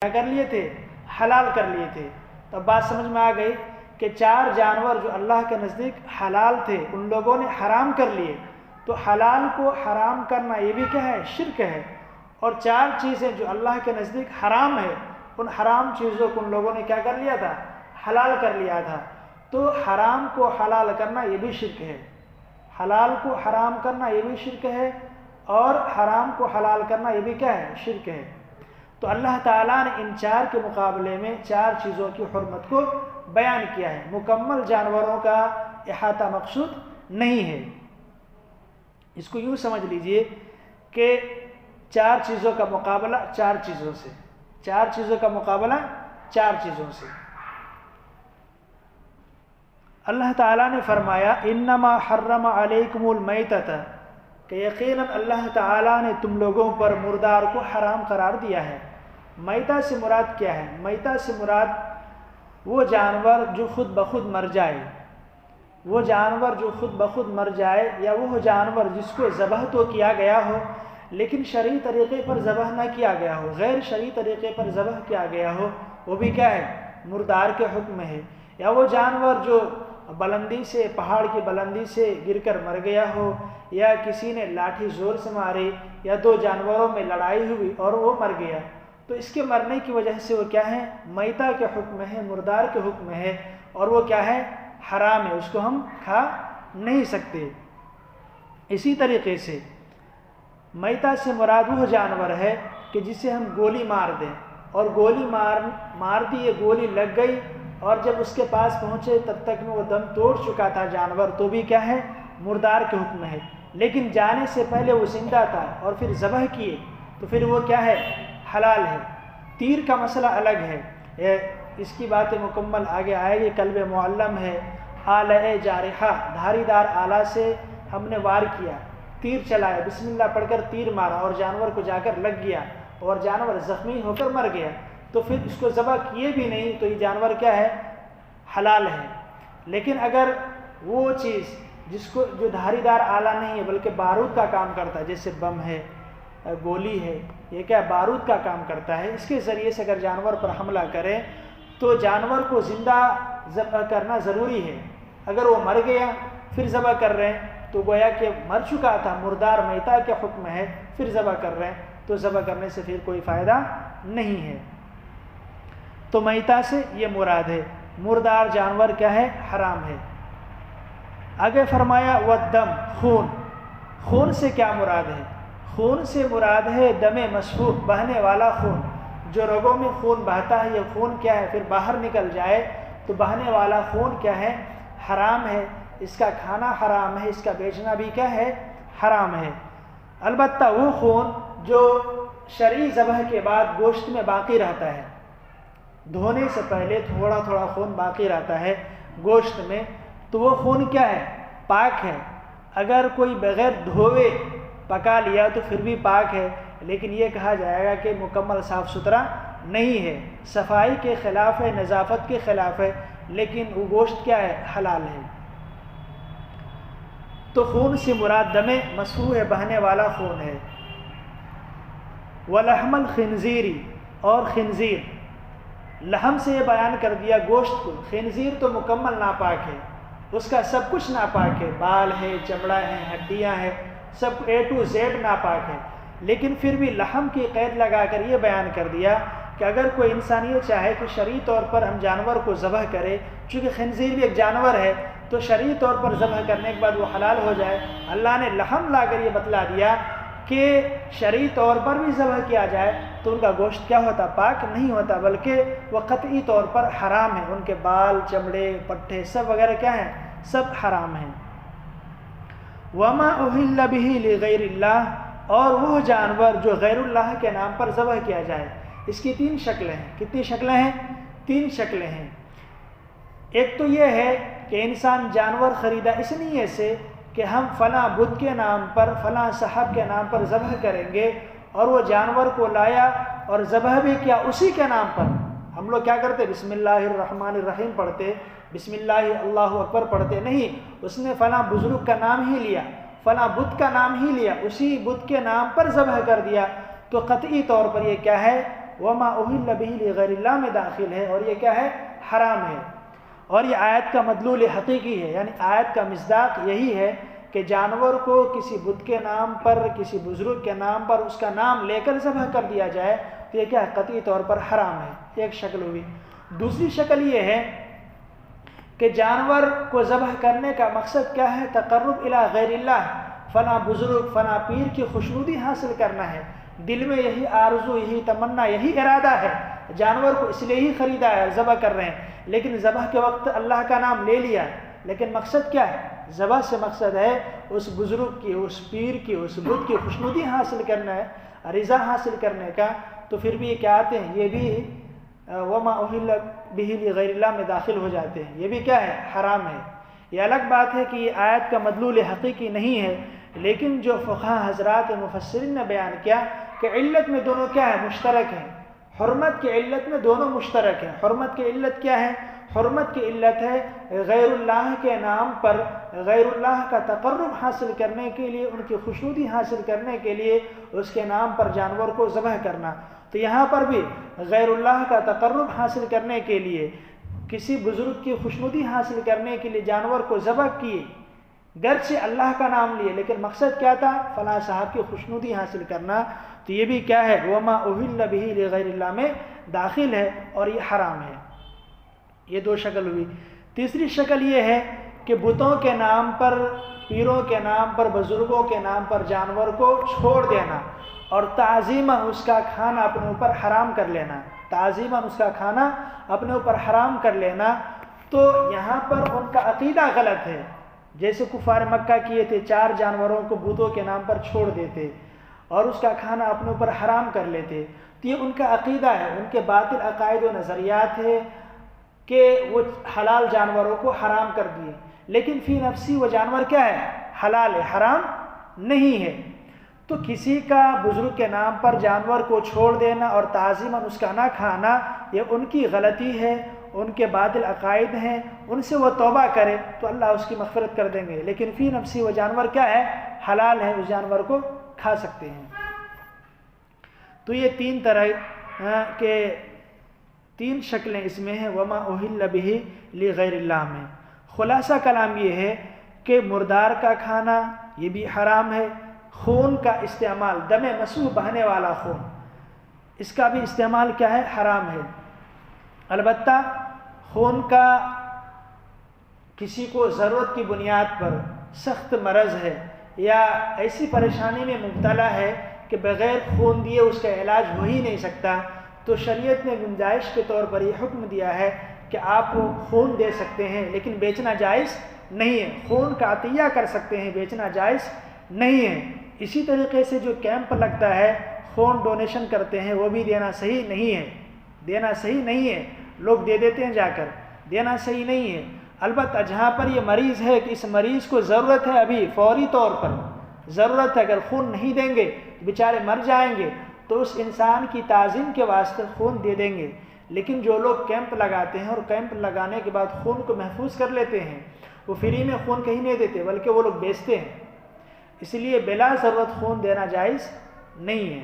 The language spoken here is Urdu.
کیا کر لیے تھے؟ حلال کر لیے تھے۔ تو اب بات سمجھ میں آ گئی کہ 4 جانور جو اللہ کے نزدیک حلال تھے ان لوگوں نے حرام کر لیے، تو حلال کو حرام کرنا یہ بھی کیا ہے؟ شرک ہے۔ اور 4 چیزیں جو اللہ کے نزدیک حرام ہے ان حرام چیزوں کو ان لوگوں نے کیا کر لیا تھا؟ حلال کر لیا تھا۔ تو حرام کو حلال کرنا یہ بھی شرک ہے، حلال کو حرام کرنا یہ بھی شرک ہے، اور حرام کو حلال کرنا یہ بھی کیا ہے؟ شرک ہے۔ تو اللہ تعالیٰ نے ان 4 کے مقابلے میں 4 چیزوں کی حرمت کو بیان کیا ہے۔ مکمل جانوروں کا احاطہ مقصود نہیں ہے۔ اس کو یوں سمجھ لیجئے کہ 4 چیزوں کا مقابلہ 4 چیزوں سے، 4 چیزوں کا مقابلہ 4 چیزوں سے۔ اللہ تعالیٰ نے فرمایا انما حرم علیکم المیتۃ، کہ یقیناً اللہ تعالیٰ نے تم لوگوں پر مردار کو حرام قرار دیا ہے۔ میتہ سے مراد کیا ہے؟ میتہ سے مراد وہ جانور جو خود بخود مر جائے، وہ جانور جو خود بخود مر جائے، یا وہ جانور جس کو ذبح تو کیا گیا ہو لیکن شرعی طریقے پر ذبح نہ کیا گیا ہو، غیر شرعی طریقے پر ذبح کیا گیا ہو، وہ بھی کیا ہے؟ مردار کے حکم ہے۔ یا وہ جانور جو بلندی سے، پہاڑ کی بلندی سے گر کر مر گیا ہو، یا کسی نے لاٹھی زور سے ماری، یا 2 جانوروں میں لڑائی ہوئی اور وہ مر گیا، تو اس کے مرنے کی وجہ سے وہ کیا ہے؟ میتہ کے حکم ہے، مردار کے حکم ہے، اور وہ کیا ہے؟ حرام ہے، اس کو ہم کھا نہیں سکتے۔ اسی طریقے سے میتہ سے مراد وہ جانور ہے کہ جسے ہم گولی مار دیں، اور گولی مار دی، یہ گولی لگ گئی، اور جب اس کے پاس پہنچے تب تک میں وہ دم توڑ چکا تھا جانور، تو بھی کیا ہے؟ مردار کے حکم ہے۔ لیکن جانے سے پہلے وہ زندہ تھا اور پھر ذبح کیے تو پھر وہ کیا ہے؟ حلال ہے۔ تیر کا مسئلہ الگ ہے، اس کی باتیں مکمل آگے آئے گی۔ کلب معلم ہے، آلہ جارحہ، دھاری دار آلہ سے ہم نے وار کیا، تیر چلایا، بسم اللہ پڑھ کر تیر مارا اور جانور کو جا کر لگ گیا اور جانور زخمی ہو کر مر گیا، تو پھر اس کو ذبح کیے بھی نہیں تو یہ جانور کیا ہے؟ حلال ہے۔ لیکن اگر وہ چیز جو دھاری دار آلہ نہیں ہے بلکہ بارود کا کام کرتا ہے، جیسے بم ہے، گولی ہے، یہ کیا بارود کا کام کرتا ہے، اس کے ذریعے سے اگر جانور پر حملہ کرے تو جانور کو زندہ ذبح کرنا ضروری ہے۔ اگر وہ مر گیا پھر ذبح کر رہے ہیں تو گویا کہ مر چکا تھا، مردار میتہ کے حکم ہے، پھر ذبح کر رہے ہیں تو ذبح کرنے سے پھر کوئی فائدہ نہیں ہے۔ تو میتہ سے یہ مراد ہے، مردار جانور کیا ہے؟ حرام ہے۔ آگے فرمایا والدم، خون۔ خون سے کیا مراد ہے؟ خون سے مراد ہے دم مسفوح، بہنے والا خون، جو رگوں میں خون بہتا ہے، یہ خون کیا ہے؟ پھر باہر نکل جائے تو بہنے والا خون کیا ہے؟ حرام ہے، اس کا کھانا حرام ہے، اس کا بیچنا بھی کیا ہے؟ حرام ہے۔ البتہ وہ خون جو شرعی ذبح کے بعد گوشت میں باقی رہتا ہے، دھونے سے پہلے تھوڑا تھوڑا خون باقی رہتا ہے گوشت میں، تو وہ خون کیا ہے؟ پاک ہے۔ اگر کوئی بغیر دھوئے پکا لیا تو پھر بھی پاک ہے، لیکن یہ کہا جائے گا کہ مکمل صاف ستھرا نہیں ہے، صفائی کے خلاف ہے، نظافت کے خلاف ہے، لیکن وہ گوشت کیا ہے؟ حلال ہے۔ تو خون سے مراد دم مسفوح ہے، بہنے والا خون ہے۔ وَلَحْمَ الْخِنْزِيرِ، اور خنزیر، لحم سے یہ بیان کر دیا گوشت کو، خنزیر تو مکمل ناپاک ہے، اس کا سب کچھ ناپاک ہے، بال ہے، چمڑا ہے، ہڈیاں ہیں، سب A to Z ناپاک ہے، لیکن پھر بھی لحم کی قید لگا کر یہ بیان کر دیا کہ اگر کوئی انسان یہ چاہے کہ شرعی طور پر ہم جانور کو ذبح کرے، چونکہ خنزیر بھی ایک جانور ہے تو شرعی طور پر ذبح کرنے کے بعد وہ حلال ہو جائے، اللہ نے لحم لا کر یہ بتلا دیا کہ شرعی طور پر بھی ذبح کیا جائے تو ان کا گوشت کیا ہوتا؟ پاک نہیں ہوتا، بلکہ وہ قطعی طور پر حرام ہے، ان کے بال، چمڑے، پٹھے سب وغیرہ کیا ہیں؟ سب حرام ہیں۔ وَمَا أُهِلَّ بِهِ لِغَيْرِ اللَّهِ، اور وہ جانور جو غیر اللہ کے نام پر ذبح کیا جائے، اس کی 3 شکلیں ہیں۔ کتنی شکلیں ہیں؟ 3 شکلیں ہیں۔ ایک تو یہ ہے کہ انسان جانور خریدا اس نیت سے کہ ہم فلاں بت کے نام پر، فلاں صاحب کے نام پر ذبح کریں گے، اور وہ جانور کو لایا اور ذبح بھی کیا اسی کے نام پر۔ ہم لوگ کیا کرتے؟ بسم اللہ الرحمن الرحیم پڑھتے، بسم اللہ اللہ اکبر پڑھتے نہیں، اس نے فلاں بزرگ کا نام ہی لیا، فلاں بت کا نام ہی لیا، اسی بت کے نام پر ذبح کر دیا، تو قطعی طور پر یہ کیا ہے؟ وما اہل بہ لغیر اللہ میں داخل ہے، اور یہ کیا ہے؟ حرام ہے۔ اور یہ آیت کا مدلول حقیقی ہے، یعنی آیت کا مصداق یہی ہے کہ جانور کو کسی بت کے نام پر، کسی بزرگ کے نام پر اس کا نام لے کر ذبح کر دیا جائے تو یہ کیا ہے؟ قطعی طور پر حرام ہے۔ ایک شکل ہوئی۔ دوسری شکل یہ ہے کہ جانور کو ذبح کرنے کا مقصد کیا ہے؟ تقرب الی غیر اللہ، فلاں بزرگ فلاں پیر کی خوشنودی حاصل کرنا ہے، دل میں یہی آرزو، یہی تمنا، یہی ارادہ ہے، جانور کو اس لیے ہی خریدا ہے، ذبح کر رہے ہیں، لیکن ذبح کے وقت اللہ کا نام لے لیا، لیکن مقصد کیا ہے؟ ذبح سے مقصد ہے اس بزرگ کی، اس پیر کی، اس بت کی خوشنودی حاصل کرنا ہے، رضا حاصل کرنے کا، تو پھر بھی یہ کیا آتے ہیں؟ یہ بھی وما اہل بہ لغیر اللہ میں داخل ہو جاتے ہیں۔ یہ بھی کیا ہے؟ حرام ہے۔ یہ الگ بات ہے کہ یہ آیت کا مدلول حقیقی نہیں ہے، لیکن جو فقہا حضرات مفسرین نے بیان کیا کہ علت میں دونوں کیا ہے؟ مشترک ہیں۔ حرمت کی علت میں دونوں مشترک ہیں۔ حرمت کی علت کیا ہے؟ حرمت کی علت ہے غیر اللہ کے نام پر غیر اللہ کا تقرب حاصل کرنے کے لیے، ان کی خوشنودی حاصل کرنے کے لیے اس کے نام پر جانور کو ذبح کرنا۔ تو یہاں پر بھی غیر اللہ کا تقرب حاصل کرنے کے لیے، کسی بزرگ کی خوشنودی حاصل کرنے کے لیے جانور کو ذبح کیے، گرچہ اللہ کا نام لیے، لیکن مقصد کیا تھا؟ فلاں صاحب کی خوشنودی حاصل کرنا، تو یہ بھی کیا ہے؟ وما اہل بہ لغیر اللہ میں داخل ہے، اور یہ حرام ہے۔ یہ دو شکل ہوئی۔ تیسری شکل یہ ہے کہ بتوں کے نام پر، پیروں کے نام پر، بزرگوں کے نام پر جانور کو چھوڑ دینا اور تعظیماً اس کا کھانا اپنے اوپر حرام کر لینا، تعظیماً اس کا کھانا اپنے اوپر حرام کر لینا، تو یہاں پر ان کا عقیدہ غلط ہے۔ جیسے کفار مکہ کیے تھے، 4 جانوروں کو بتوں کے نام پر چھوڑ دیتے اور اس کا کھانا اپنے اوپر حرام کر لیتے، تو یہ ان کا عقیدہ ہے، ان کے باطل عقائد و نظریات ہے کہ وہ حلال جانوروں کو حرام کر دیے، لیکن فی نفسی وہ جانور کیا ہے؟ حلال ہے، حرام نہیں ہے۔ تو کسی کا بزرگ کے نام پر جانور کو چھوڑ دینا اور تعظیماً اس کا نہ کھانا، یہ ان کی غلطی ہے، ان کے باطل عقائد ہیں، ان سے وہ توبہ کرے تو اللہ اس کی مغفرت کر دیں گے، لیکن فی نفسی وہ جانور کیا ہے؟ حلال ہے، اس جانور کو کھا سکتے ہیں۔ تو یہ 3 طرح کے 3 شکلیں اس میں ہیں وما اہل بہ لغیر اللہ میں۔ خلاصہ کلام یہ ہے کہ مردار کا کھانا یہ بھی حرام ہے، خون کا استعمال، دم مسفوح بہنے والا خون، اس کا بھی استعمال کیا ہے؟ حرام ہے۔ البتہ خون کا کسی کو ضرورت کی بنیاد پر سخت مرض ہے یا ایسی پریشانی میں مبتلا ہے کہ بغیر خون دیے اس کا علاج ہو ہی نہیں سکتا، تو شریعت نے گنجائش کے طور پر یہ حکم دیا ہے کہ آپ خون دے سکتے ہیں، لیکن بیچنا جائز نہیں ہے۔ خون کا عطیہ کر سکتے ہیں، بیچنا جائز نہیں ہے۔ اسی طریقے سے جو کیمپ لگتا ہے، خون ڈونیشن کرتے ہیں، وہ بھی دینا صحیح نہیں ہے، دینا صحیح نہیں ہے، لوگ دے دیتے ہیں جا کر، دینا صحیح نہیں ہے۔ البتہ جہاں پر یہ مریض ہے کہ اس مریض کو ضرورت ہے، ابھی فوری طور پر ضرورت ہے، اگر خون نہیں دیں گے بیچارے مر جائیں گے، تو اس انسان کی تعظیم کے واسطے خون دے دیں گے۔ لیکن جو لوگ کیمپ لگاتے ہیں اور کیمپ لگانے کے بعد خون کو محفوظ کر لیتے ہیں، وہ فری میں خون کہیں نہیں دیتے بلکہ وہ لوگ بیچتے ہیں، اس لیے بلا ضرورت خون دینا جائز نہیں ہے۔